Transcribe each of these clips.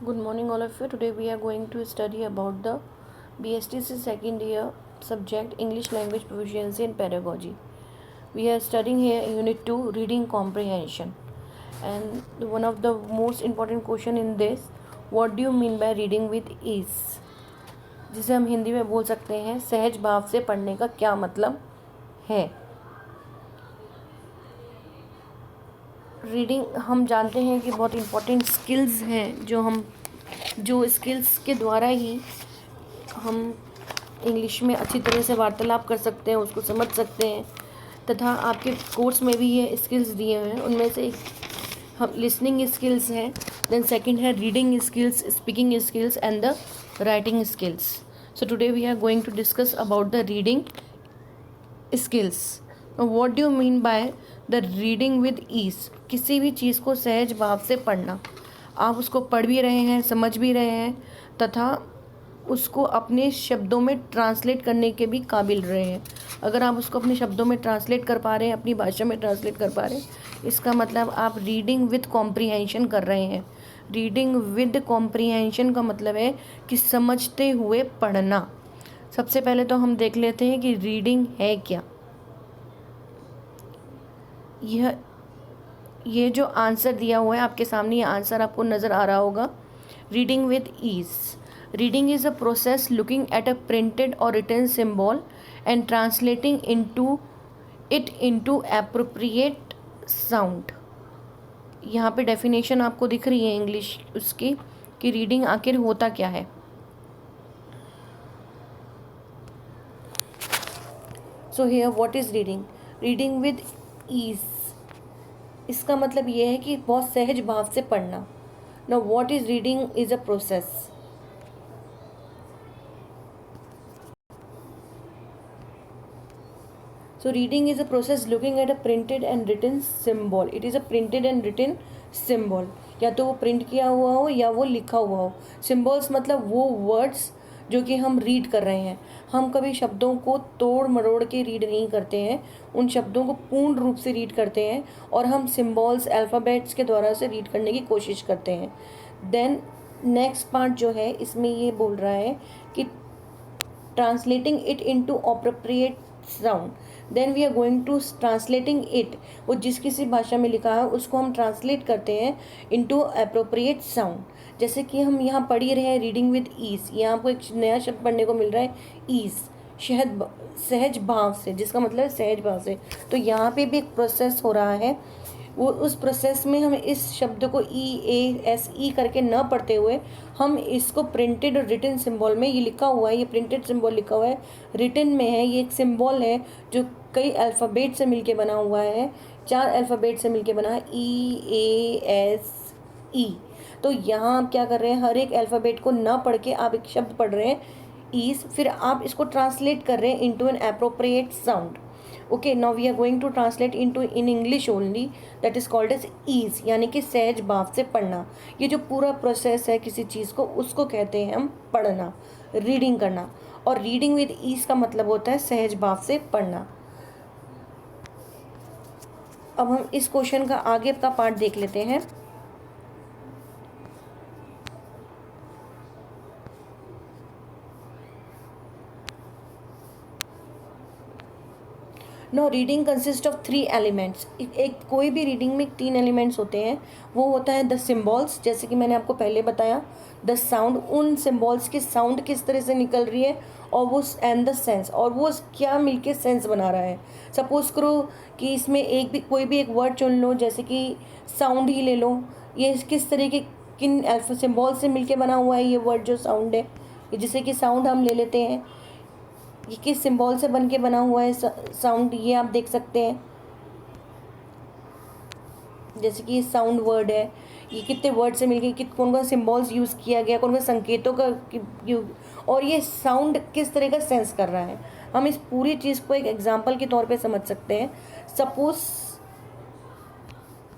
Good morning, all of you. Today we are going to study about the BSTC second year subject English Language Proficiency and Pedagogy. We are studying here Unit 2 Reading Comprehension. And one of the most important question in this, what do you mean by reading with ease? जिसे हम हिंदी में बोल सकते हैं सहज भाव से पढ़ने का क्या मतलब है। रीडिंग हम जानते हैं कि बहुत इम्पोर्टेंट स्किल्स हैं जो स्किल्स के द्वारा ही हम इंग्लिश में अच्छी तरह से वार्तालाप कर सकते हैं, उसको समझ सकते हैं। तथा आपके कोर्स में भी ये स्किल्स दिए हुए हैं, उनमें से हम लिसनिंग स्किल्स हैं, देन सेकंड है reading skills, speaking skills and the writing skills. So today we are going to discuss about the reading skills. What do you mean by the reading with ease? किसी भी चीज़ को सहज भाव से पढ़ना। आप उसको पढ़ भी रहे हैं, समझ भी रहे हैं तथा उसको अपने शब्दों में ट्रांसलेट करने के भी काबिल रहे हैं। अगर आप उसको अपने शब्दों में ट्रांसलेट कर पा रहे हैं, अपनी भाषा में ट्रांसलेट कर पा रहे हैं, इसका मतलब आप रीडिंग विद कॉम्प्रीहेंशन कर रहे हैं। रीडिंग विद कॉम्प्रीहेंशन का मतलब है कि समझते हुए पढ़ना। सबसे पहले तो हम देख लेते हैं कि रीडिंग है क्या। ये जो आंसर दिया हुआ है आपके सामने, ये आंसर आपको नज़र आ रहा होगा। Reading with ease. Reading is a process looking at a printed और written symbol and translating into appropriate sound. यहाँ पे डेफिनेशन आपको दिख रही है इंग्लिश उसकी कि रीडिंग आखिर होता क्या है। So here what is reading? Reading with ease, इसका मतलब ये है कि बहुत सहज भाव से पढ़ना। Now what is reading is a process. So reading is a process looking at a printed and written symbol. It is a printed and written symbol, या तो वो प्रिंट किया हुआ हो या वो लिखा हुआ हो। सिंबल्स मतलब वो वर्ड्स जो कि हम रीड कर रहे हैं। हम कभी शब्दों को तोड़ मरोड़ के रीड नहीं करते हैं, उन शब्दों को पूर्ण रूप से रीड करते हैं और हम सिंबल्स अल्फ़ाबेट्स के द्वारा से रीड करने की कोशिश करते हैं। देन नेक्स्ट पार्ट जो है इसमें ये बोल रहा है कि translating it into appropriate sound. Then we are going to translating it, वो जिस किसी भाषा में लिखा है उसको हम ट्रांसलेट करते हैं इनटू अप्रोप्रिएट साउंड। जैसे कि हम यहाँ पढ़ ही रहे हैं रीडिंग विद ईज, यहाँ आपको एक नया शब्द पढ़ने को मिल रहा है ईज, सहज भाव से, जिसका मतलब है सहज भाव से। तो यहाँ पे भी एक प्रोसेस हो रहा है। वो उस प्रोसेस में हम इस शब्द को EASE करके न पढ़ते हुए हम इसको प्रिंटेड और रिटन सिंबल में, ये लिखा हुआ है, ये प्रिंटेड सिंबल लिखा हुआ है, रिटन में है, ये एक सिंबल है जो कई अल्फ़ाबेट से मिलके बना हुआ है, 4 अल्फ़ाबेट से मिलके बना है, EASE। तो यहाँ आप क्या कर रहे हैं, हर एक अल्फ़ाबेट को न पढ़ के आप एक शब्द पढ़ रहे हैं ईज, फिर आप इसको ट्रांसलेट कर रहे हैं into an appropriate sound. Okay, now we are going to translate into in English only, that is called as ease, यानी कि सहज भाव से पढ़ना। ये जो पूरा प्रोसेस है किसी चीज़ को, उसको कहते हैं हम पढ़ना, रीडिंग करना। और रीडिंग विद ईज का मतलब होता है सहज भाव से पढ़ना। अब हम इस क्वेश्चन का आगे का पार्ट देख लेते हैं। No, reading consist of 3 elements. एक कोई भी रीडिंग में 3 एलिमेंट्स होते हैं। वो होता है द सिम्बॉल्स, जैसे कि मैंने आपको पहले बताया, द साउंड, उन सिम्बॉल्स की साउंड किस तरह से निकल रही है, और वो एंड द सेंस, और वो क्या मिलके सेंस बना रहा है। सपोज करो कि इसमें कोई भी एक वर्ड चुन लो, जैसे कि साउंड ही ले लो। ये किस तरह के किन सिम्बॉल से मिलके बना हुआ है ये वर्ड जो साउंड है, जैसे कि साउंड हम ले लेते हैं, ये किस सिंबल से बन के बना हुआ है साउंड, ये आप देख सकते हैं। जैसे कि ये साउंड वर्ड है, ये कितने वर्ड से मिलके कौन कौन सिंबल्स यूज़ किया गया, कौन कौन संकेतों का और ये साउंड किस तरह का सेंस कर रहा है। हम इस पूरी चीज़ को एक एग्जांपल के तौर पे समझ सकते हैं। सपोज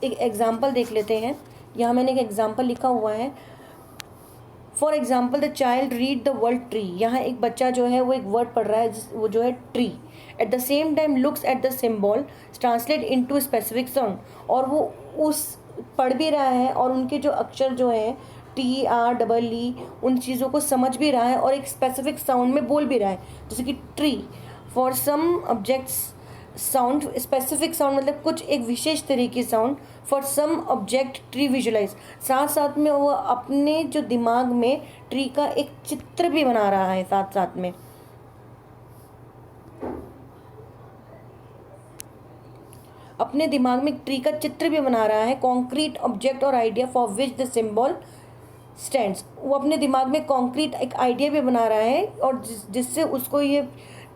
एक एग्जांपल देख लेते हैं। यहाँ मैंने एक एग्जांपल लिखा हुआ है। For example the child read the word tree. यहाँ एक बच्चा जो है वो एक वर्ड पढ़ रहा है, वो जो है tree. At the same time looks at the symbol, translate into specific sound. और वो उस पढ़ भी रहा है और उनके जो अक्षर जो हैं TREE उन चीज़ों को समझ भी रहा है और एक स्पेसिफिक साउंड में बोल भी रहा है, जैसे कि tree. For some objects sound, specific sound मतलब कुछ एक विशेष तरीके sound. For some object tree visualize, साथ साथ में वो अपने जो दिमाग में ट्री का एक चित्र भी बना रहा है, साथ साथ में अपने दिमाग में ट्री का चित्र भी बना रहा है। कॉन्क्रीट ऑब्जेक्ट और idea for which the symbol stands, वो अपने दिमाग में कॉन्क्रीट एक आइडिया भी बना रहा है और जिससे उसको ये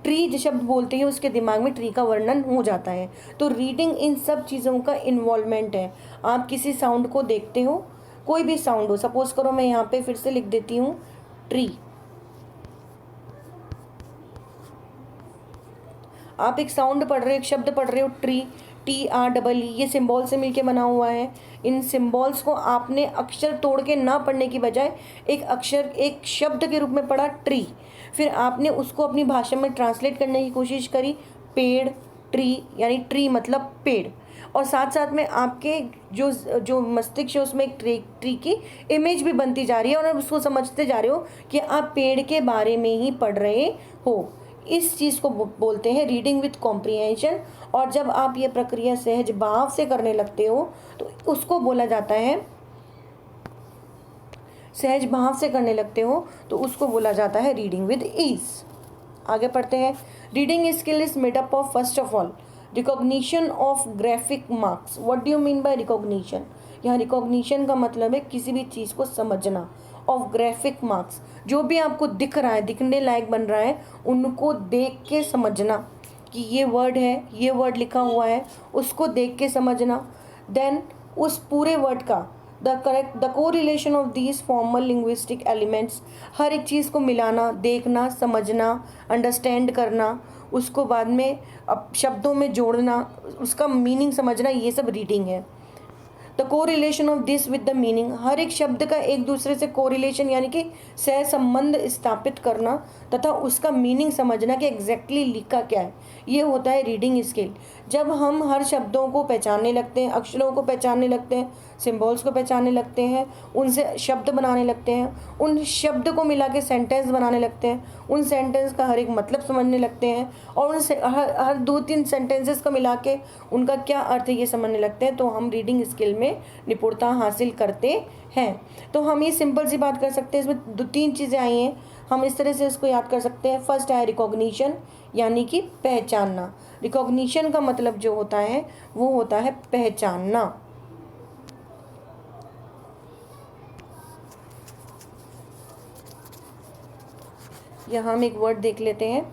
ट्री जो शब्द बोलते हैं उसके दिमाग में ट्री का वर्णन हो जाता है। तो रीडिंग इन सब चीज़ों का इन्वॉल्वमेंट है। आप किसी साउंड को देखते हो, कोई भी साउंड हो, सपोज करो मैं यहाँ पे फिर से लिख देती हूँ ट्री। आप एक साउंड पढ़ रहे हो, एक शब्द पढ़ रहे हो ट्री, TREE, ये सिंबल से मिलके बना हुआ है। इन सिंबल्स को आपने अक्षर तोड़ के ना पढ़ने की बजाय एक अक्षर, एक शब्द के रूप में पढ़ा ट्री, फिर आपने उसको अपनी भाषा में ट्रांसलेट करने की कोशिश करी पेड़, ट्री, यानी ट्री मतलब पेड़, और साथ साथ में आपके जो जो मस्तिष्क है उसमें एक ट्री की इमेज भी बनती जा रही है और आप उसको समझते जा रहे हो कि आप पेड़ के बारे में ही पढ़ रहे हो। इस चीज़ को बोलते हैं रीडिंग विथ कॉम्प्रिहेंशन। और जब आप ये प्रक्रिया सहज भाव से करने लगते हो तो उसको बोला जाता है, सहज भाव से करने लगते हो तो उसको बोला जाता है रीडिंग विद ईज। आगे पढ़ते हैं। Reading skill is made up of first of all recognition of graphic marks. What do you mean bye recognition? यहाँ रिकॉग्निशन का मतलब है किसी भी चीज़ को समझना। ऑफ ग्राफिक मार्क्स, जो भी आपको दिख रहा है, दिखने लायक बन रहा है, उनको देख के समझना कि ये वर्ड है, ये वर्ड लिखा हुआ है, उसको देख के समझना। देन उस पूरे वर्ड का the correlation of these formal linguistic elements, हर एक चीज़ को मिलाना, देखना, समझना, अंडरस्टैंड करना, उसको बाद में अब शब्दों में जोड़ना, उसका मीनिंग समझना, ये सब रीडिंग है। The correlation of this with the meaning, हर एक शब्द का एक दूसरे से कोरिलेशन यानी कि सह संबंध स्थापित करना तथा उसका मीनिंग समझना कि एग्जैक्टली लिखा क्या है, ये होता है रीडिंग स्किल। जब हम हर शब्दों को पहचानने लगते हैं, अक्षरों को पहचानने लगते हैं, सिंबल्स को पहचानने लगते हैं, उनसे शब्द बनाने लगते हैं, उन शब्द को मिला के सेंटेंस बनाने लगते हैं, उन सेंटेंस का हर एक मतलब समझने लगते हैं और उन हर 2-3 सेंटेंसेस को मिला के उनका क्या अर्थ है ये समझने लगते हैं, तो हम रीडिंग स्किल में निपुणता हासिल करते हैं। तो हम ये सिंपल सी बात कर सकते हैं, इसमें 2-3 चीज़ें आई हैं, हम इस तरह से इसको याद कर सकते हैं। फर्स्ट है रिकॉग्निशन, यानी कि पहचानना। रिकॉग्निशन का मतलब जो होता है वो होता है पहचानना। यहाँ हम एक वर्ड देख लेते हैं,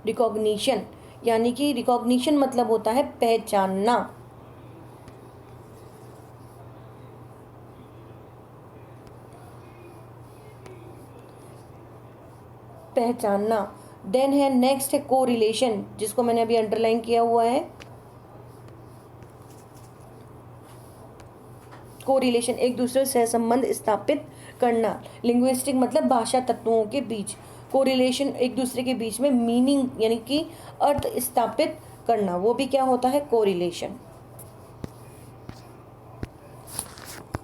रिकॉग्निशन, यानी कि रिकॉग्निशन मतलब होता है पहचानना। पहचानना। देन है नेक्स्ट है कोरिलेशन, जिसको मैंने अभी अंडरलाइन किया हुआ है। कोरिलेशन, एक दूसरे से संबंध स्थापित करना। लिंग्विस्टिक मतलब भाषा तत्वों के बीच, कोरिलेशन एक दूसरे के बीच में मीनिंग यानी कि अर्थ स्थापित करना, वो भी क्या होता है कोरिलेशन।